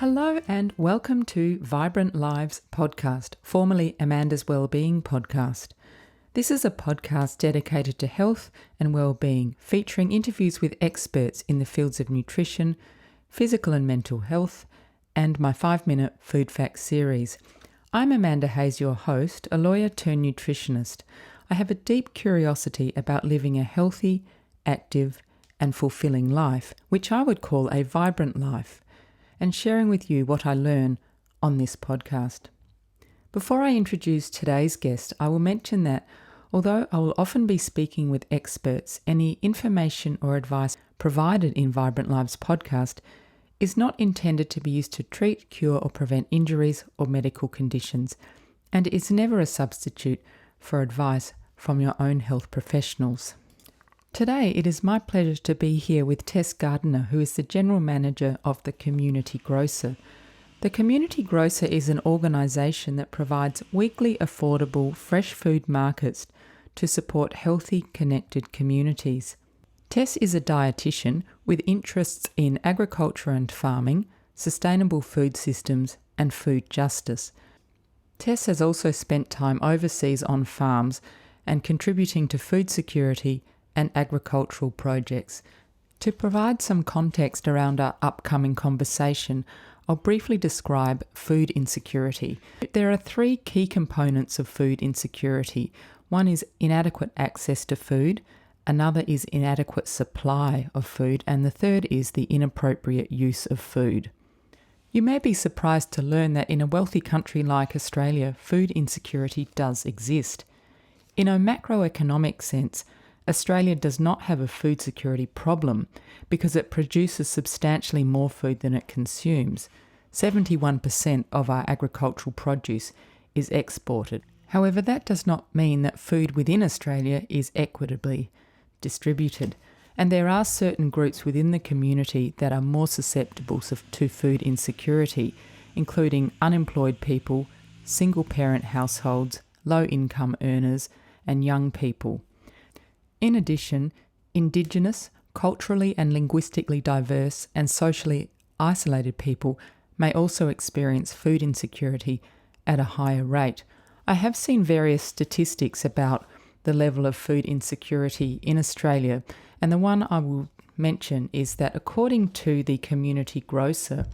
Hello and welcome to Vibrant Lives podcast, formerly Amanda's Wellbeing podcast. This is a podcast dedicated to health and well-being, featuring interviews with experts in the fields of nutrition, physical and mental health, and my 5-minute food facts series. I'm Amanda Hayes, your host, a lawyer turned nutritionist. I have a deep curiosity about living a healthy, active, and fulfilling life, which I would call a vibrant life, and sharing with you what I learn on this podcast. Before I introduce today's guest, I will mention that although I will often be speaking with experts, any information or advice provided in Vibrant Lives podcast is not intended to be used to treat, cure, or prevent injuries or medical conditions, and is never a substitute for advice from your own health professionals. Today, it is my pleasure to be here with Tess Gardiner, who is the General Manager of the Community Grocer. The Community Grocer is an organisation that provides weekly affordable fresh food markets to support healthy, connected communities. Tess is a dietitian with interests in agriculture and farming, sustainable food systems, and food justice. Tess has also spent time overseas on farms and contributing to food security and agricultural projects. To provide some context around our upcoming conversation, I'll briefly describe food insecurity. There are 3 key components of food insecurity. One is inadequate access to food, another is inadequate supply of food, and the third is the inappropriate use of food. You may be surprised to learn that in a wealthy country like Australia, food insecurity does exist. In a macroeconomic sense, Australia does not have a food security problem because it produces substantially more food than it consumes. 71% of our agricultural produce is exported. However, that does not mean that food within Australia is equitably distributed, and there are certain groups within the community that are more susceptible to food insecurity, including unemployed people, single-parent households, low-income earners, and young people. In addition, Indigenous, culturally and linguistically diverse, and socially isolated people may also experience food insecurity at a higher rate. I have seen various statistics about the level of food insecurity in Australia, and the one I will mention is that according to the Community Grocer,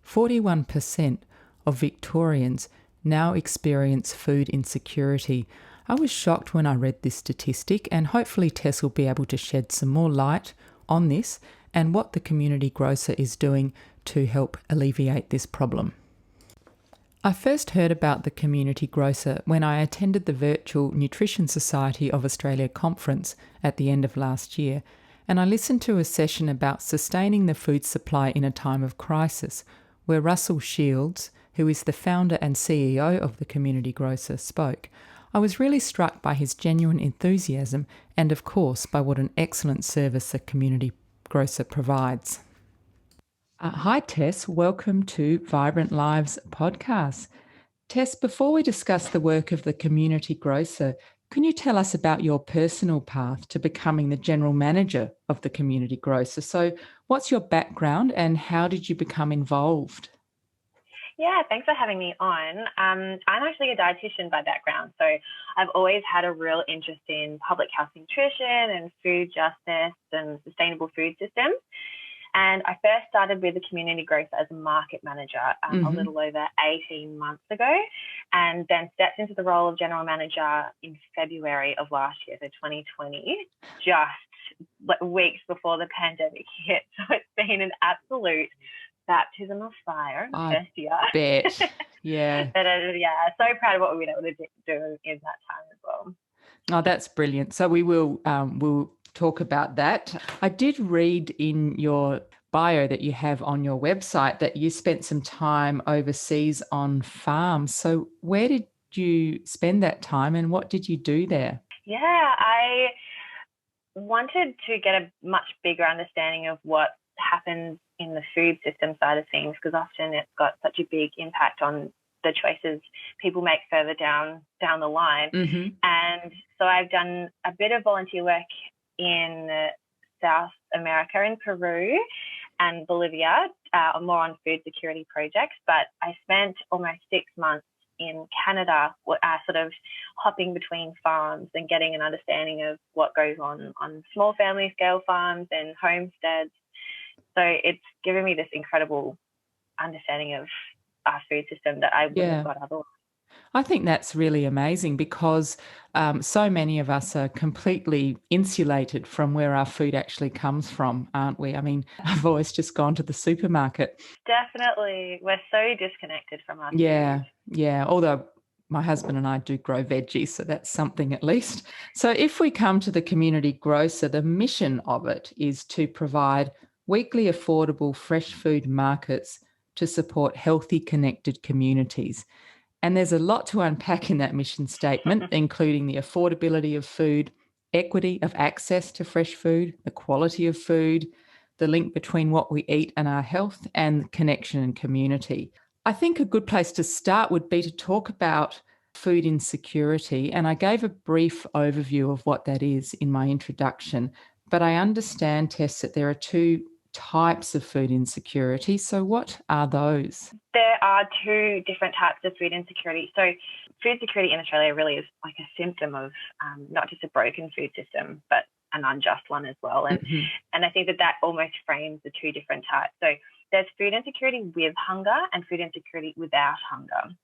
41% of Victorians now experience food insecurity. I was shocked when I read this statistic, and hopefully Tess will be able to shed some more light on this and what the Community Grocer is doing to help alleviate this problem. I first heard about the Community Grocer when I attended the virtual Nutrition Society of Australia conference at the end of last year, and I listened to a session about sustaining the food supply in a time of crisis, where Russell Shields, who is the founder and CEO of the Community Grocer, spoke. I was really struck by his genuine enthusiasm and, of course, by what an excellent service the Community Grocer provides. Hi, Tess. Welcome to Vibrant Lives podcast. Tess, before we discuss the work of the Community Grocer, can you tell us about your personal path to becoming the General Manager of the Community Grocer? So what's your background and how did you become involved? Yeah, thanks for having me on. I'm actually a dietitian by background, so I've always had a real interest in public health nutrition and food justice and sustainable food systems. And I first started with the Community Grocer as a market manager a little over 18 months ago, and then stepped into the role of general manager in February of last year, so 2020, just weeks before the pandemic hit. So it's been an absolute baptism of fire first year. Bet. Yeah. But so proud of what we've been able to do in that time as well. Oh, that's brilliant. So we'll talk about that. I did read in your bio that you have on your website that you spent some time overseas on farms. So where did you spend that time and what did you do there? Yeah, I wanted to get a much bigger understanding of what happens in the food system side of things, because often it's got such a big impact on the choices people make further down the line. And so I've done a bit of volunteer work in South America, in Peru and Bolivia, more on food security projects, but I spent almost 6 months in Canada, sort of hopping between farms and getting an understanding of what goes on small family scale farms and homesteads. So it's given me this incredible understanding of our food system that I wouldn't have got otherwise. I think that's really amazing because so many of us are completely insulated from where our food actually comes from, aren't we? I mean, I've always just gone to the supermarket. Definitely. We're so disconnected from our Yeah, food. yeah. Although my husband and I do grow veggies, so that's something at least. So if we come to the Community Grocer, the mission of it is to provide weekly affordable fresh food markets to support healthy, connected communities. And there's a lot to unpack in that mission statement, including the affordability of food, equity of access to fresh food, the quality of food, the link between what we eat and our health, and connection and community. I think a good place to start would be to talk about food insecurity. And I gave a brief overview of what that is in my introduction. But I understand, Tess, that there are two types of food insecurity. So what are those? There are two different types of food insecurity. So food security in Australia really is like a symptom of not just a broken food system, but an unjust one as well. And I think that almost frames the two different types. So there's food insecurity with hunger and food insecurity without hunger.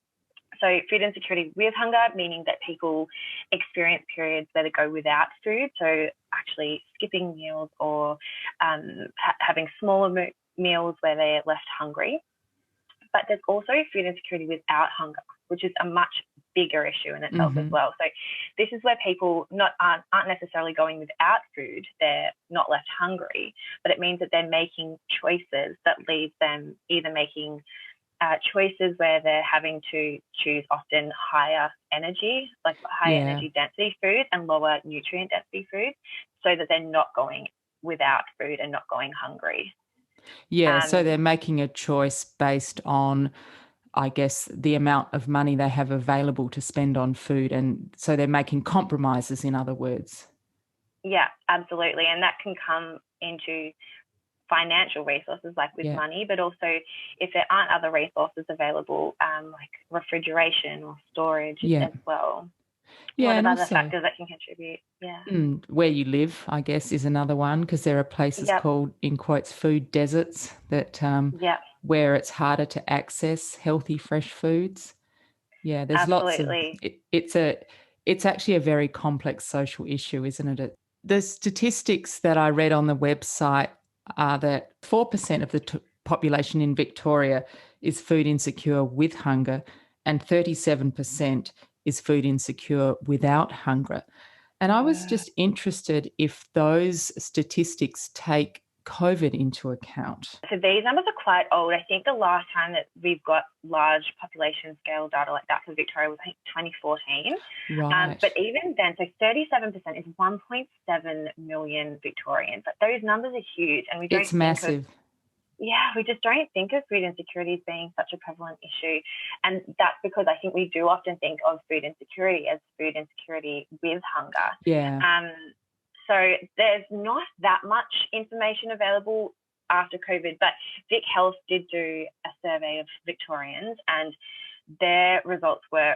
So food insecurity with hunger, meaning that people experience periods where they go without food, so actually skipping meals or having smaller meals where they're left hungry. But there's also food insecurity without hunger, which is a much bigger issue in itself as well. So this is where people aren't necessarily going without food. They're not left hungry, but it means that they're making choices that leave them either making choices where they're having to choose often higher energy, like higher energy density food and lower nutrient density food, so that they're not going without food and not going hungry. Yeah, so they're making a choice based on, I guess, the amount of money they have available to spend on food. And so they're making compromises, in other words. Yeah, absolutely. And that can come into financial resources like with money, but also if there aren't other resources available, like refrigeration or storage as well. Yeah, what and are other also factors that can contribute? where you live, I guess, is another one, because there are places called, in quotes, food deserts that where it's harder to access healthy, fresh foods. Yeah, there's lots of it's actually a very complex social issue, isn't it? The statistics that I read on the website are that 4% of the population in Victoria is food insecure with hunger, and 37% is food insecure without hunger. And I was just interested if those statistics take COVID into account. So these numbers are quite old. I think the last time that we've got large population scale data like that for Victoria was, I think, 2014. Right. But even then, so 37% is 1.7 million Victorians. But those numbers are huge. And it's massive. We just don't think of food insecurity as being such a prevalent issue. And that's because I think we do often think of food insecurity as food insecurity with hunger. Yeah. So there's not that much information available after COVID, but Vic Health did do a survey of Victorians and their results were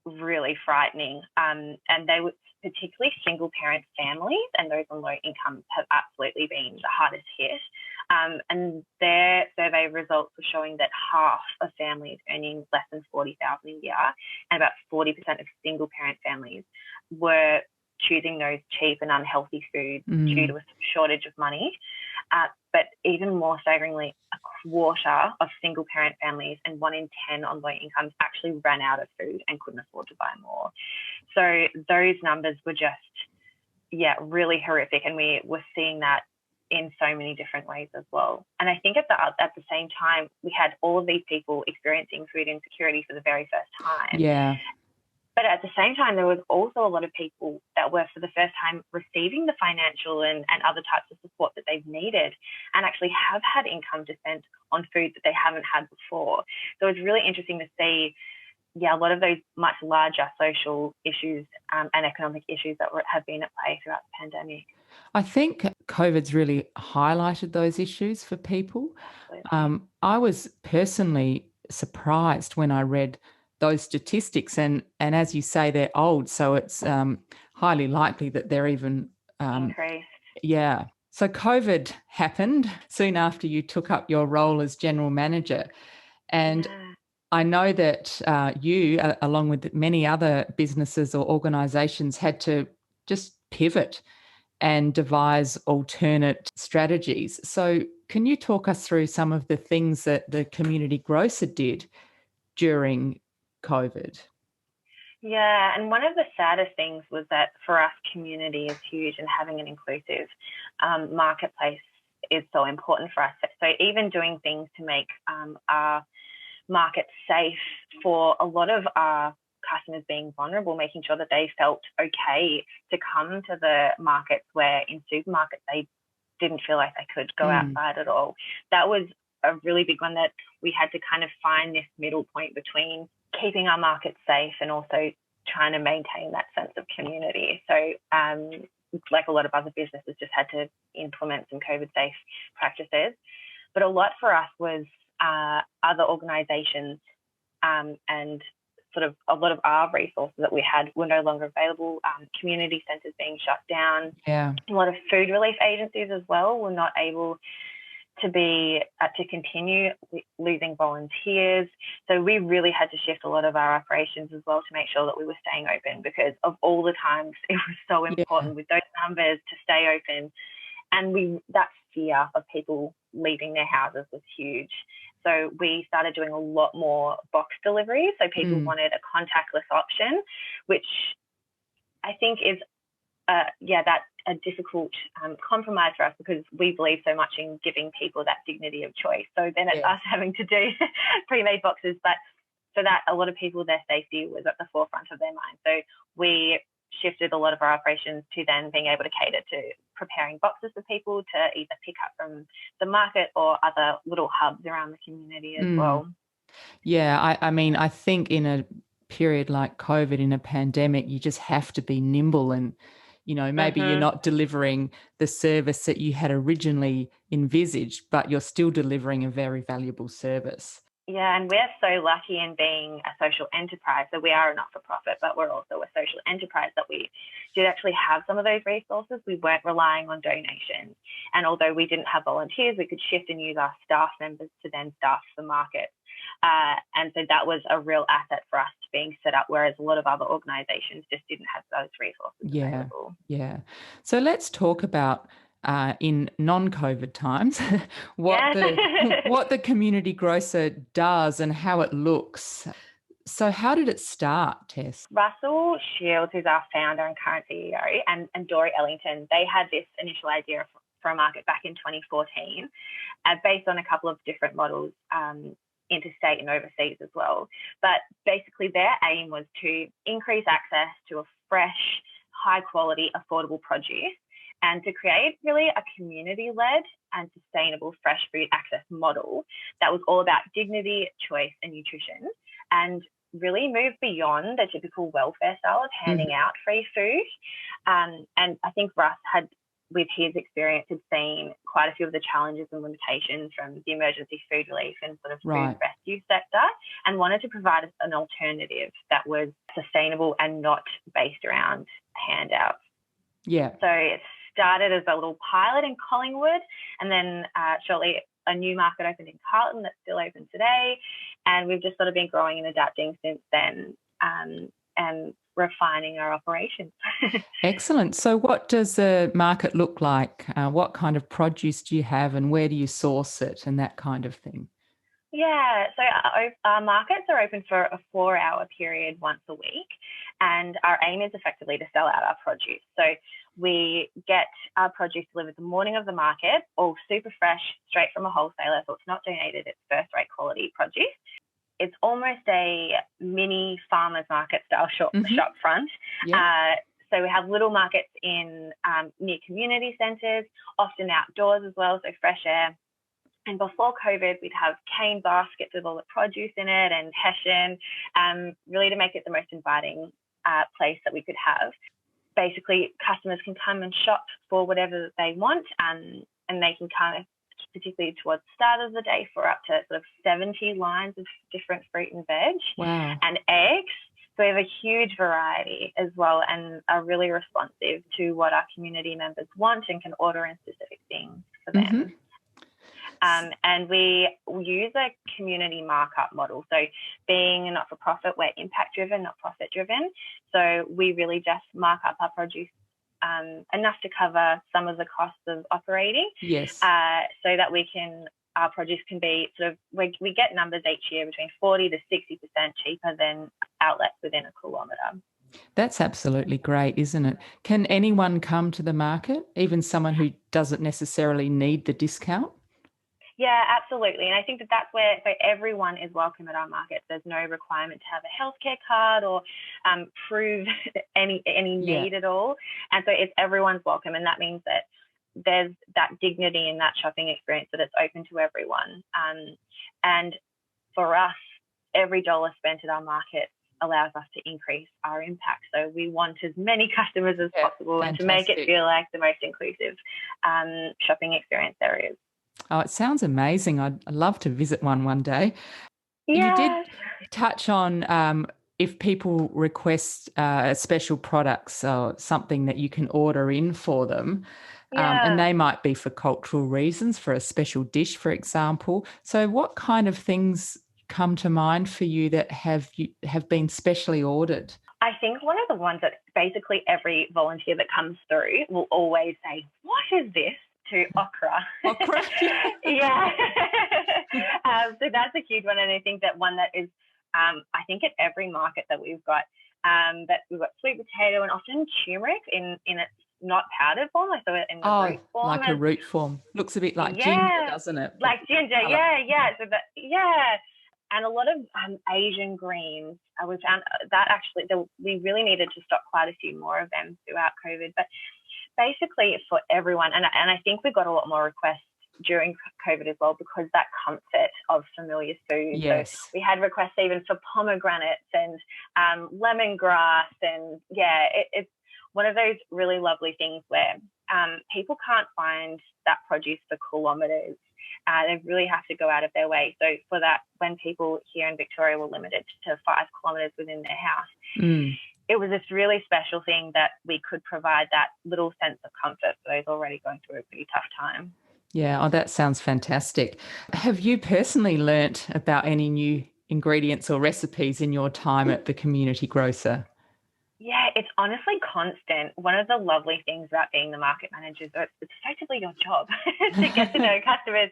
really frightening. And they were particularly single parent families and those on low incomes have absolutely been the hardest hit. And their survey results were showing that half of families earning less than $40,000 a year and about 40% of single parent families were choosing those cheap and unhealthy foods due to a shortage of money. But even more staggeringly, a quarter of single parent families and 1 in 10 on low incomes actually ran out of food and couldn't afford to buy more. So those numbers were just, really horrific. And we were seeing that in so many different ways as well. And I think at the same time, we had all of these people experiencing food insecurity for the very first time. Yeah. But at the same time, there was also a lot of people that were for the first time receiving the financial and other types of support that they've needed and actually have had income to spend on food that they haven't had before. So it's really interesting to see, a lot of those much larger social issues and economic issues that have been at play throughout the pandemic. I think COVID's really highlighted those issues for people. Absolutely. I was personally surprised when I read those statistics, and as you say, they're old, so it's highly likely that they're even Increased. yeah. So COVID happened soon after you took up your role as general manager, and Yeah. I know that you, along with many other businesses or organisations, had to just pivot and devise alternate strategies. So, can you talk us through some of the things that the Community Grocer did during COVID? Yeah, and one of the saddest things was that for us, community is huge, and having an inclusive marketplace is so important for us. So even doing things to make our market safe for a lot of our customers being vulnerable, making sure that they felt okay to come to the markets where in supermarkets they didn't feel like they could go outside at all. That was a really big one, that we had to kind of find this middle point between keeping our market safe and also trying to maintain that sense of community. So like a lot of other businesses, just had to implement some COVID safe practices. But a lot for us was other organisations and sort of a lot of our resources that we had were no longer available. Community centres being shut down. Yeah. A lot of food relief agencies as well were not able to continue, losing volunteers. So we really had to shift a lot of our operations as well to make sure that we were staying open, because of all the times it was so important with those numbers to stay open. And that fear of people leaving their houses was huge. So we started doing a lot more box deliveries. So people wanted a contactless option, which I think is that's a difficult compromise for us, because we believe so much in giving people that dignity of choice. So then it's us having to do pre-made boxes, but for that, a lot of people, their safety was at the forefront of their mind. So we shifted a lot of our operations to then being able to cater to preparing boxes for people to either pick up from the market or other little hubs around the community as well. Yeah, I mean, I think in a period like COVID, in a pandemic, you just have to be nimble and, maybe you're not delivering the service that you had originally envisaged, but you're still delivering a very valuable service. Yeah, and we're so lucky in being a social enterprise. So we are a not-for-profit, but we're also a social enterprise, that we did actually have some of those resources. We weren't relying on donations. And although we didn't have volunteers, we could shift and use our staff members to then staff the market. And so that was a real asset for us being set up, whereas a lot of other organisations just didn't have those resources available. Yeah. So let's talk about in non-COVID times what the Community Grocer does and how it looks. So how did it start, Tess? Russell Shields, who's our founder and current CEO, and Dory Ellington, they had this initial idea for a market back in 2014, based on a couple of different models, interstate and overseas as well. But basically their aim was to increase access to a fresh, high quality, affordable produce, and to create really a community-led and sustainable fresh food access model that was all about dignity, choice and nutrition, and really move beyond the typical welfare style of handing out free food. And I think Russ had, with his experience, had seen quite a few of the challenges and limitations from the emergency food relief and sort of food rescue sector, and wanted to provide an alternative that was sustainable and not based around handouts. Yeah. So it started as a little pilot in Collingwood, and then shortly a new market opened in Carlton that's still open today. And we've just sort of been growing and adapting since then, and refining our operations. Excellent. So what does the market look like? What kind of produce do you have and where do you source it and that kind of thing? Yeah, so our markets are open for a 4-hour period once a week, and our aim is effectively to sell out our produce. So we get our produce delivered the morning of the market, all super fresh, straight from a wholesaler, so it's not donated, it's first-rate quality produce. It's almost a mini farmers market style shop front. Yeah. So we have little markets in near community centres, often outdoors as well, so fresh air. And before COVID, we'd have cane baskets with all the produce in it and hessian, really to make it the most inviting place that we could have. basically customers can come and shop for whatever they want, and they can kind of, particularly towards the start of the day, for up to sort of 70 lines of different fruit and veg. Wow. And eggs. So we have a huge variety as well, and are really responsive to what our community members want and can order in specific things for them. And we use a community markup model. So being a not-for-profit, we're impact-driven, not profit-driven. So we really just mark up our produce enough to cover some of the costs of operating. Yes. So that our produce can be sort of, we get numbers each year between 40 to 60% cheaper than outlets within a kilometre. That's absolutely great, isn't it? Can anyone come to the market, even someone who doesn't necessarily need the discount? Yeah, absolutely. And I think that's where, so everyone is welcome at our market. There's no requirement to have a healthcare card or prove any need at all. And so it's everyone's welcome. And that means that there's that dignity in that shopping experience, that it's open to everyone. And for us, every dollar spent at our market allows us to increase our impact. So we want as many customers as possible, fantastic. And to make it feel like the most inclusive shopping experience there is. Oh, it sounds amazing. I'd love to visit one day. Yes. You did touch on if people request special products or something that you can order in for them, and they might be for cultural reasons, for a special dish, for example. So what kind of things come to mind for you that have been specially ordered? I think one of the ones that basically every volunteer that comes through will always say, "What is this?" to okra. Okra? Yeah. So that's a huge one. And I think that one that is, I think at every market that we've got sweet potato and often turmeric in its not powdered form. I saw it in the root form. Like a root form. Looks a bit like ginger, doesn't it? Like ginger, So and a lot of Asian greens. We found that actually we really needed to stock quite a few more of them throughout COVID. But basically for everyone, and I think we got a lot more requests during COVID as well, because that comfort of familiar food. Yes. So we had requests even for pomegranates and lemongrass, and it's one of those really lovely things where people can't find that produce for kilometres. They really have to go out of their way. So for that, when people here in Victoria were limited to 5 kilometres within their house, it was this really special thing that we could provide that little sense of comfort for those already going through a pretty tough time. Yeah, that sounds fantastic. Have you personally learnt about any new ingredients or recipes in your time at the Community Grocer? Yeah, it's honestly constant. One of the lovely things about being the market manager is that it's effectively your job to get to know customers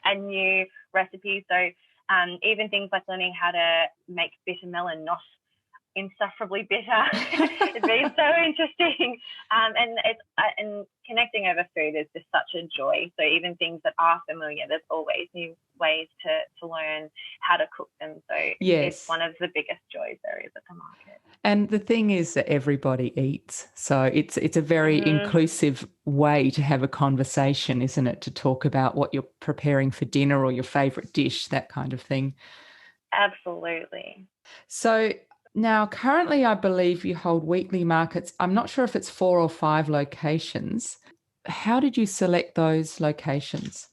and new recipes. So even things like learning how to make bitter melon not insufferably bitter. It's been so interesting. And connecting over food is just such a joy. So even things that are familiar, there's always new ways to learn how to cook them. So it's one of the biggest joys there is at the market. And the thing is that everybody eats. So it's a very inclusive way to have a conversation, isn't it? To talk about what you're preparing for dinner or your favourite dish, that kind of thing. Absolutely. So now, currently, I believe you hold weekly markets. I'm not sure if it's 4 or 5 locations. How did you select those locations?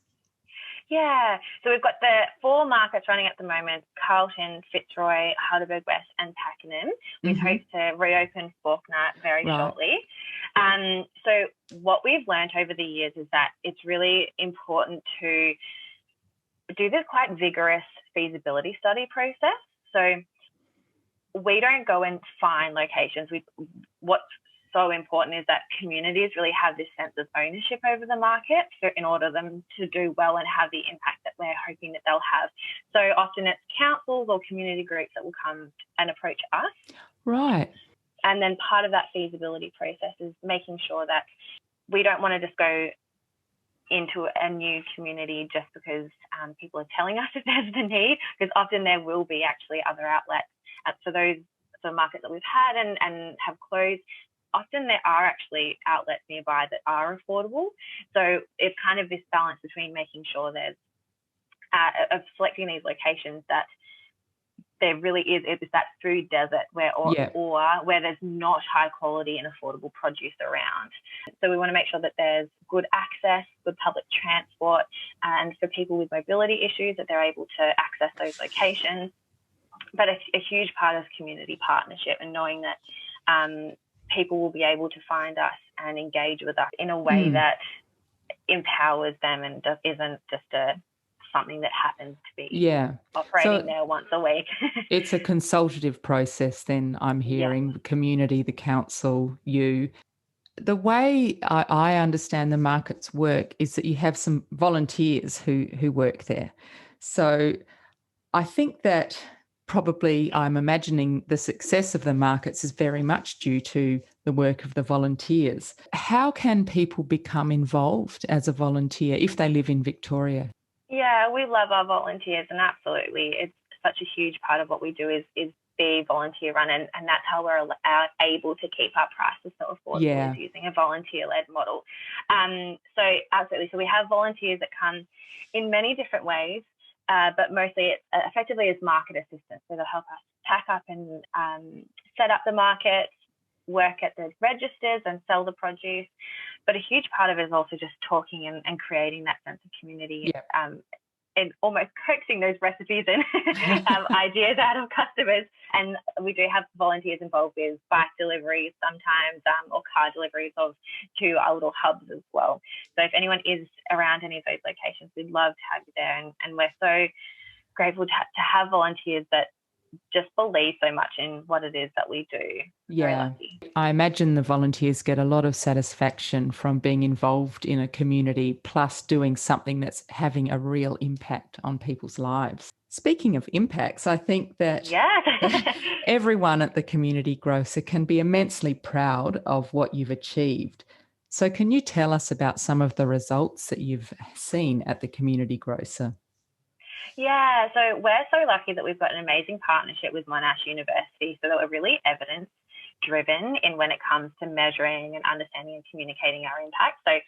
Yeah, so we've got the 4 markets running at the moment: Carlton, Fitzroy, Heidelberg West and Pakenham. We hope to reopen Fawkner very shortly. So what we've learned over the years is that it's really important to do this quite vigorous feasibility study process. So we don't go and find locations. What's so important is that communities really have this sense of ownership over the market, so in order for them to do well and have the impact that we're hoping that they'll have. So often it's councils or community groups that will come and approach us. Right. And then part of that feasibility process is making sure that we don't want to just go into a new community just because people are telling us that there's the need, because often there will be actually other outlets. For those markets that we've had and have closed, often there are actually outlets nearby that are affordable. So it's kind of this balance between making sure there's of selecting these locations that there really is, it's that food desert or where there's not high quality and affordable produce around. So we want to make sure that there's good access, good public transport, and for people with mobility issues that they're able to access those locations. But a huge part of community partnership and knowing that people will be able to find us and engage with us in a way that empowers them and isn't just something that happens to be operating there once a week. It's a consultative process then, I'm hearing, the community, the council, you. The way I understand the markets work is that you have some volunteers who work there. So I think that probably I'm imagining the success of the markets is very much due to the work of the volunteers. How can people become involved as a volunteer if they live in Victoria? Yeah, we love our volunteers, and absolutely, it's such a huge part of what we do is be volunteer run, and that's how we're able to keep our prices so affordable is using a volunteer-led model. So absolutely, so we have volunteers that come in many different ways, but mostly effectively as market assistants. So they'll help us pack up and set up the market, work at the registers and sell the produce. But a huge part of it is also just talking and creating that sense of community and almost coaxing those recipes and ideas out of customers. And we do have volunteers involved with bike deliveries sometimes or car deliveries to our little hubs as well. So if anyone is around any of those locations, we'd love to have you there. And we're so grateful to have volunteers that just believe so much in what it is that we do. Yeah, I imagine the volunteers get a lot of satisfaction from being involved in a community, plus doing something that's having a real impact on people's lives. Speaking of impacts, I think that everyone at the Community Grocer can be immensely proud of what you've achieved. So can you tell us about some of the results that you've seen at the Community Grocer? Yeah, so we're so lucky that we've got an amazing partnership with Monash University, so that we're really evidence-driven in when it comes to measuring and understanding and communicating our impact. So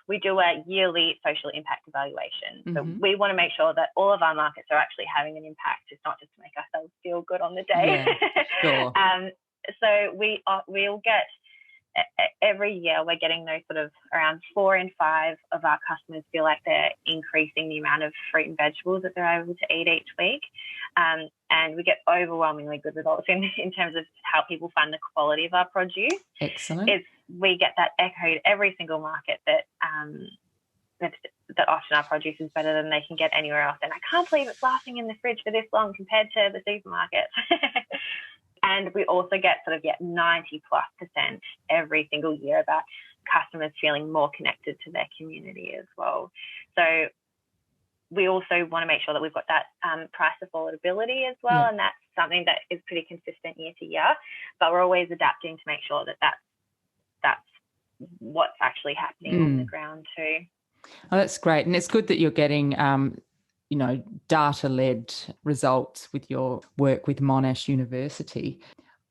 we do a yearly social impact evaluation. So we want to make sure that all of our markets are actually having an impact. It's not just to make ourselves feel good on the day. Yeah, sure. So we'll get every year we're getting those sort of around 4 in 5 of our customers feel like they're increasing the amount of fruit and vegetables that they're able to eat each week. And we get overwhelmingly good results in terms of how people find the quality of our produce. Excellent. We get that echoed every single market that often our produce is better than they can get anywhere else. And I can't believe it's lasting in the fridge for this long compared to the supermarket. And we also get 90+% every single year about customers feeling more connected to their community as well. So we also want to make sure that we've got that price affordability as well. And that's something that is pretty consistent year to year, but we're always adapting to make sure that that's what's actually happening on the ground too. Oh, that's great. And it's good that you're getting data-led results with your work with Monash University.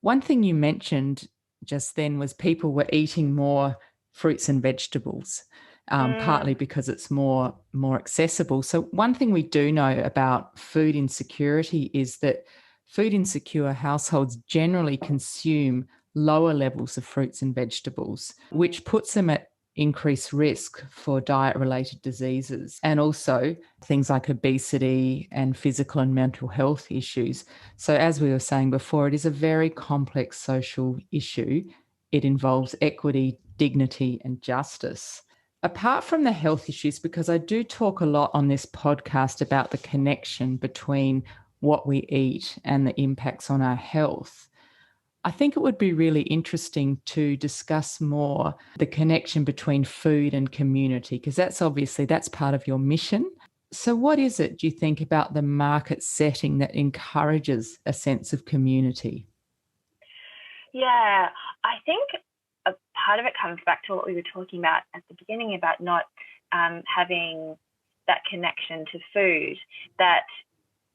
One thing you mentioned just then was people were eating more fruits and vegetables, partly because it's more accessible. So one thing we do know about food insecurity is that food insecure households generally consume lower levels of fruits and vegetables, which puts them at increased risk for diet-related diseases and also things like obesity and physical and mental health issues. So as we were saying before, it is a very complex social issue. It involves equity, dignity and justice. Apart from the health issues, because I do talk a lot on this podcast about the connection between what we eat and the impacts on our health, I think it would be really interesting to discuss more the connection between food and community, because that's part of your mission. So what is it, do you think, about the market setting that encourages a sense of community? Yeah, I think a part of it comes back to what we were talking about at the beginning about not having that connection to food, that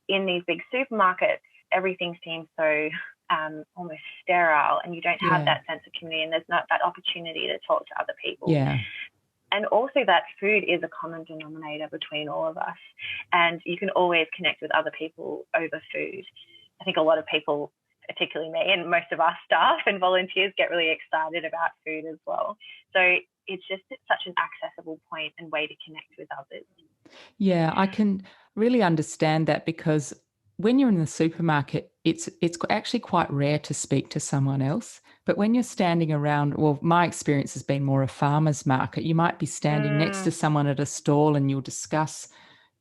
in these big supermarkets, everything seems so almost sterile, and you don't have that sense of community, and there's not that opportunity to talk to other people. Yeah. And also that food is a common denominator between all of us, and you can always connect with other people over food. I think a lot of people, particularly me and most of our staff and volunteers, get really excited about food as well. So it's such an accessible point and way to connect with others. Yeah, I can really understand that, because when you're in the supermarket, it's actually quite rare to speak to someone else. But when you're standing around, well, my experience has been more a farmer's market. You might be standing next to someone at a stall and you'll discuss,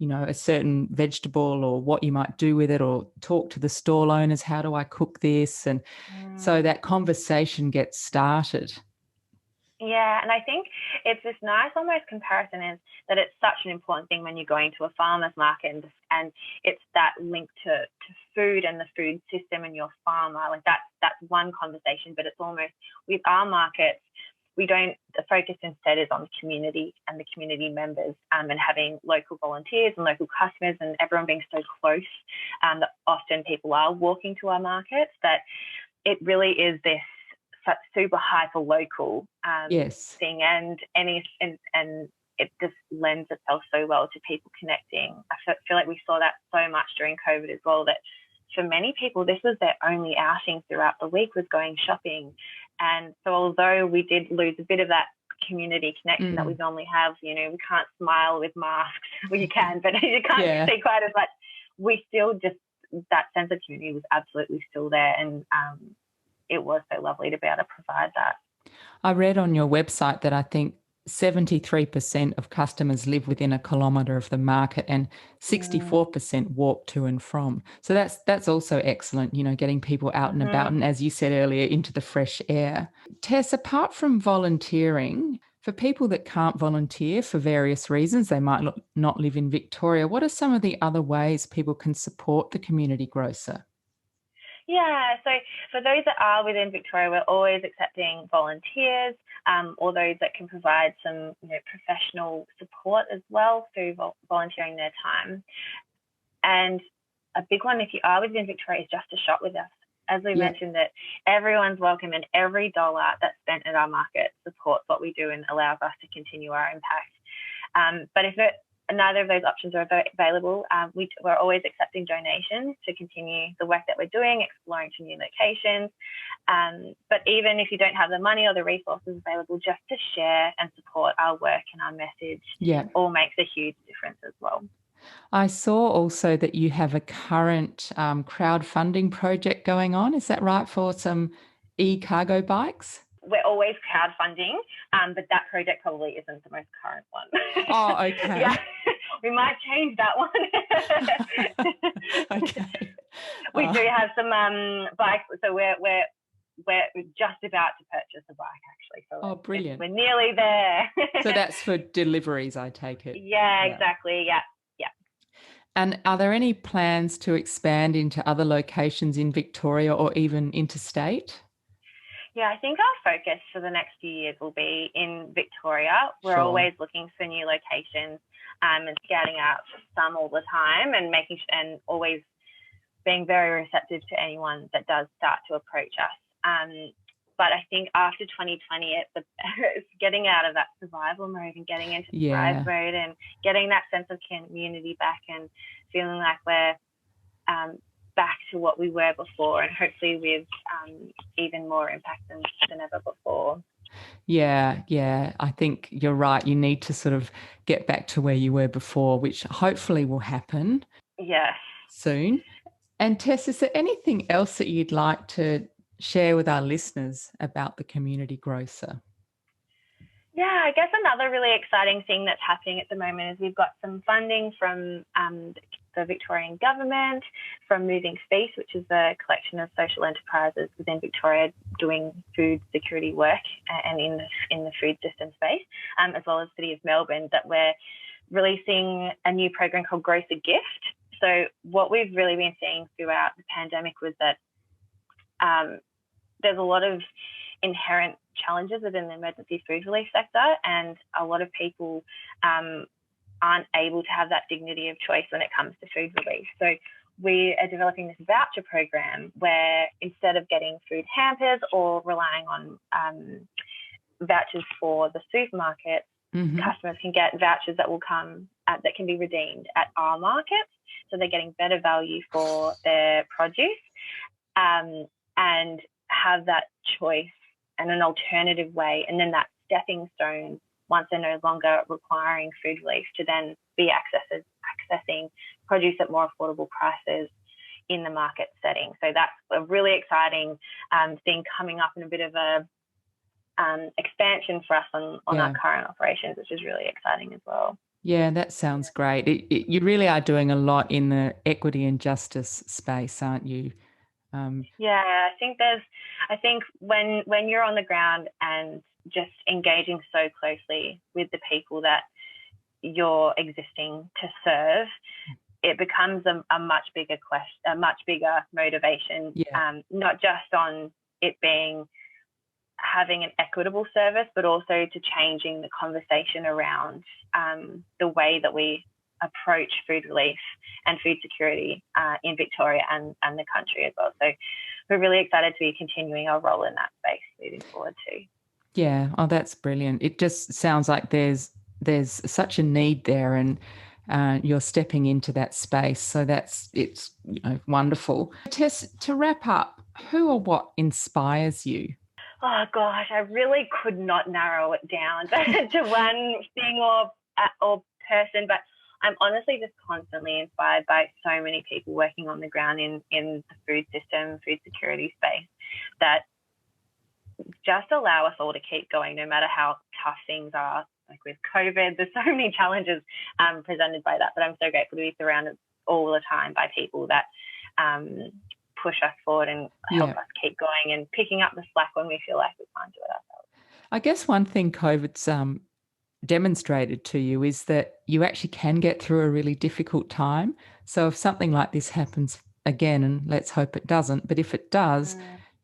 a certain vegetable or what you might do with it, or talk to the stall owners, how do I cook this? And so that conversation gets started. Yeah, and I think it's this nice almost comparison is that it's such an important thing when you're going to a farmer's market, and it's that link to food and the food system and your farmer. Like that's one conversation, but it's almost with our markets, the focus instead is on the community and the community members, and having local volunteers and local customers and everyone being so close that often people are walking to our markets, that it really is this super hyper local thing, and it just lends itself so well to people connecting. I feel like we saw that so much during COVID as well, that for many people this was their only outing throughout the week, was going shopping. And so although we did lose a bit of that community connection that we normally have, we can't smile with masks. Well, you can, but you can't see quite as much. We still just, that sense of community was absolutely still there, and it was so lovely to be able to provide that. I read on your website that I think 73% of customers live within a kilometre of the market, and 64% walk to and from. So that's also excellent, getting people out and about, and as you said earlier, into the fresh air. Tess, apart from volunteering, for people that can't volunteer for various reasons, they might not live in Victoria, what are some of the other ways people can support the Community Grocer? Yeah, so for those that are within Victoria, we're always accepting volunteers, or those that can provide some professional support as well through volunteering their time. And a big one, if you are within Victoria, is just to shop with us. As we mentioned, that everyone's welcome, and every dollar that's spent at our market supports what we do and allows us to continue our impact. But if neither of those options are available, we're always accepting donations to continue the work that we're doing, exploring to new locations. But even if you don't have the money or the resources available, just to share and support our work and our message all makes a huge difference as well. I saw also that you have a current crowdfunding project going on. Is that right, for some e-cargo bikes? We're always crowdfunding, but that project probably isn't the most current one. Oh, okay. Yeah, we might change that one. Okay. We do have some bikes, so we're just about to purchase a bike, actually. So brilliant! We're nearly there. So that's for deliveries, I take it. Yeah, exactly. Yeah. And are there any plans to expand into other locations in Victoria or even interstate? Yeah, I think our focus for the next few years will be in Victoria. We're always looking for new locations and scouting out some all the time, and and always being very receptive to anyone that does start to approach us. But I think after 2020, it's getting out of that survival mode and getting into thrive mode, and getting that sense of community back, and feeling like we're back to what we were before, and hopefully with even more impact than ever before. Yeah. I think you're right. You need to sort of get back to where you were before, which hopefully will happen soon. And Tess, is there anything else that you'd like to share with our listeners about the Community Grocer? Yeah, I guess another really exciting thing that's happening at the moment is we've got some funding from the Victorian government, from Moving Feast, which is a collection of social enterprises within Victoria doing food security work and in the food system space, as well as the City of Melbourne, that we're releasing a new program called Grocer Gift. So what we've really been seeing throughout the pandemic was that there's a lot of inherent challenges within the emergency food relief sector, and a lot of people aren't able to have that dignity of choice when it comes to food relief. So we are developing this voucher program where, instead of getting food hampers or relying on vouchers for the supermarket, customers can get vouchers that will come that can be redeemed at our markets. So they're getting better value for their produce, and have that choice and an alternative way, and then that stepping stone once they're no longer requiring food relief to then be accessing produce at more affordable prices in the market setting. So that's a really exciting thing coming up, in a bit of a expansion for us on our current operations, which is really exciting as well. Yeah, that sounds great. You really are doing a lot in the equity and justice space, aren't you? I think when you're on the ground and just engaging so closely with the people that you're existing to serve, it becomes a much bigger question, a much bigger motivation, not just on it being having an equitable service, but also to changing the conversation around the way that we approach food relief and food security in Victoria and the country as well. So we're really excited to be continuing our role in that space moving forward too. Yeah, that's brilliant. It just sounds like there's such a need there, and you're stepping into that space. So it's wonderful. Tess, to wrap up, who or what inspires you? Oh gosh, I really could not narrow it down to one thing or person, but I'm honestly just constantly inspired by so many people working on the ground in the food system, food security space, that just allow us all to keep going no matter how tough things are. Like with COVID, there's so many challenges presented by that, but I'm so grateful to be surrounded all the time by people that push us forward and help us keep going and picking up the slack when we feel like we can't do it ourselves. I guess one thing COVID's demonstrated to you is that you actually can get through a really difficult time. So if something like this happens again, and let's hope it doesn't, but if it does,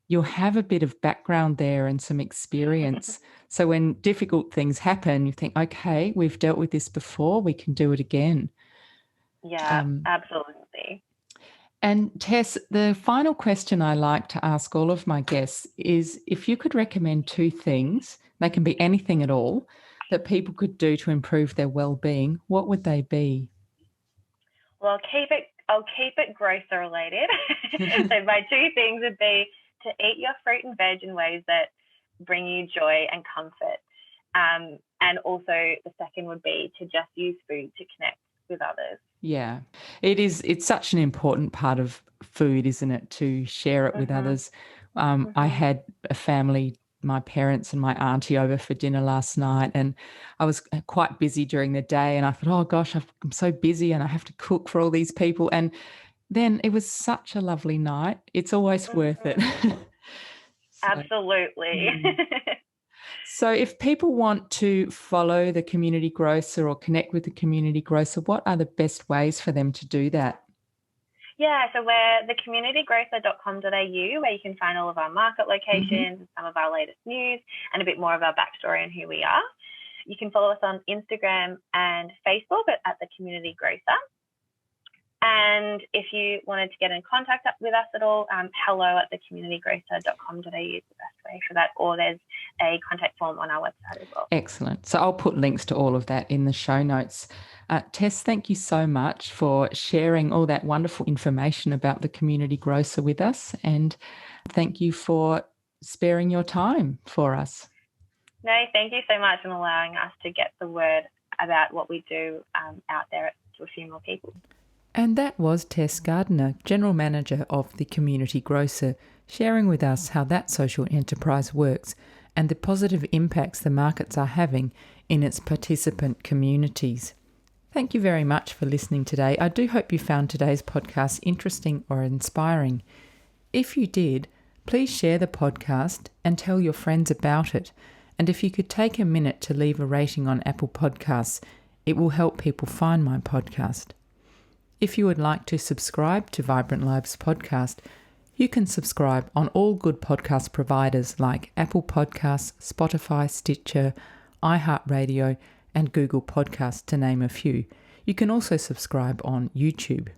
you'll have a bit of background there and some experience. So when difficult things happen, you think, okay, we've dealt with this before, we can do it again. Yeah, absolutely. And Tess, the final question I like to ask all of my guests is, if you could recommend 2 things, they can be anything at all, that people could do to improve their well-being, what would they be? Well, I'll keep it grocer related. So my 2 things would be to eat your fruit and veg in ways that bring you joy and comfort. And also the second would be to just use food to connect with others. Yeah, it's such an important part of food, isn't it, to share it with others. I had a family, my parents and my auntie, over for dinner last night, and I was quite busy during the day, and I thought, oh gosh, I'm so busy and I have to cook for all these people. And then it was such a lovely night. It's always worth it. Absolutely. So if people want to follow the Community Grocer or connect with the Community Grocer, what are the best ways for them to do that? Yeah, so we're thecommunitygrocer.com.au, where you can find all of our market locations, some of our latest news, and a bit more of our backstory on who we are. You can follow us on Instagram and Facebook at the Community Grocer. And if you wanted to get in contact with us at all, hello@thecommunitygrocer.com.au is the best way for that, or there's a contact form on our website as well. Excellent. So I'll put links to all of that in the show notes. Tess, thank you so much for sharing all that wonderful information about the Community Grocer with us, and thank you for sparing your time for us. No, thank you so much for allowing us to get the word about what we do out there to a few more people. And that was Tess Gardiner, General Manager of the Community Grocer, sharing with us how that social enterprise works and the positive impacts the markets are having in its participant communities. Thank you very much for listening today. I do hope you found today's podcast interesting or inspiring. If you did, please share the podcast and tell your friends about it. And if you could take a minute to leave a rating on Apple Podcasts, it will help people find my podcast. If you would like to subscribe to Vibrant Lives podcast, you can subscribe on all good podcast providers like Apple Podcasts, Spotify, Stitcher, iHeartRadio, and Google Podcasts, to name a few. You can also subscribe on YouTube.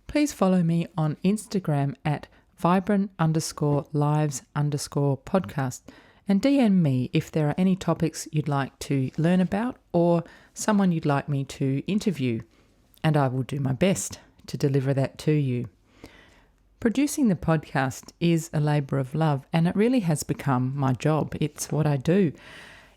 Please follow me on Instagram at vibrant_lives_podcast and DM me if there are any topics you'd like to learn about or someone you'd like me to interview, and I will do my best to deliver that to you. Producing the podcast is a labour of love, and it really has become my job. It's what I do.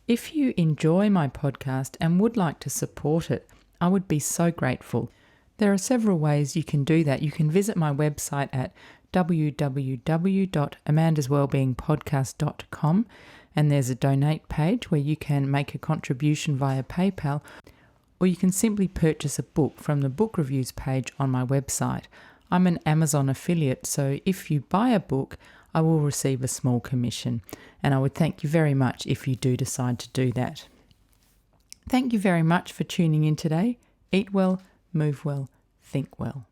If you enjoy my podcast and would like to support it, I would be so grateful. There are several ways you can do that. You can visit my website at www.amandaswellbeingpodcast.com, and there's a donate page where you can make a contribution via PayPal, or you can simply purchase a book from the book reviews page on my website. I'm an Amazon affiliate, so if you buy a book, I will receive a small commission, and I would thank you very much if you do decide to do that. Thank you very much for tuning in today. Eat well, move well, think well.